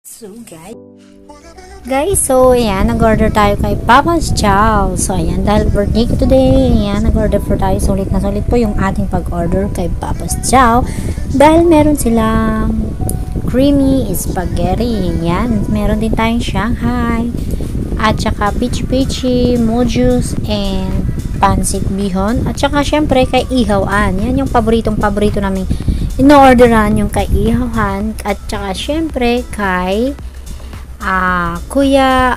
So guys, so ayan, nag-order tayo kay Papa's Chow. So ayan, dahil birthday ko today, ayan, nag-order po tayo. Sulit na sulit po yung ating pag-order kay Papa's Chow. Dahil meron silang creamy spaghetti. Ayan, meron din tayong Shanghai. At saka peachy mojus and pansit bihon. At saka syempre kay Ihawan. Yan yung paborito namin in-orderan, yung kay Ihawan. At saka syempre kay Kuya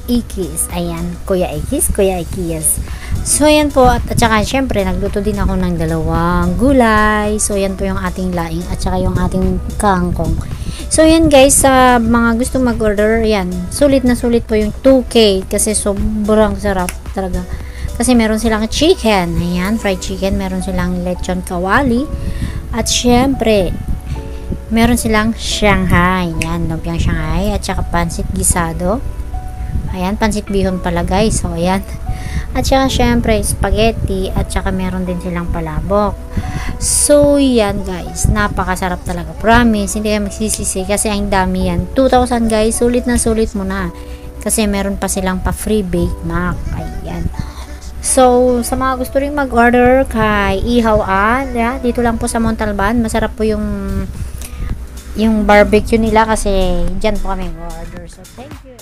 Ikis. Ayan, Kuya Ikis. So ayan po, at saka syempre nagluto din ako ng dalawang gulay. So ayan po yung ating laing at saka yung ating kangkong. So yan guys, sa mga gustong mag-order, yan, sulit na sulit po yung 2K kasi sobrang sarap talaga. Kasi meron silang chicken, ayan, fried chicken, meron silang lechon kawali, at syempre meron silang Shanghai, yan, lumpiang Shanghai, at saka pansit gisado, ayan, pansit bihon pala guys, so ayan, at saka syempre spaghetti, at saka meron din silang palabok. So yan guys, napakasarap talaga, promise, hindi kayo magsisisi kasi ang dami yan. 2,000 guys, sulit na sulit mo na kasi meron pa silang pa free bake mac, ayan. So sa mga gusto rin mag-order kay Ihawan, yeah, dito lang po sa Montalban, masarap po yung barbecue nila kasi dyan po kami mag-order. So thank you.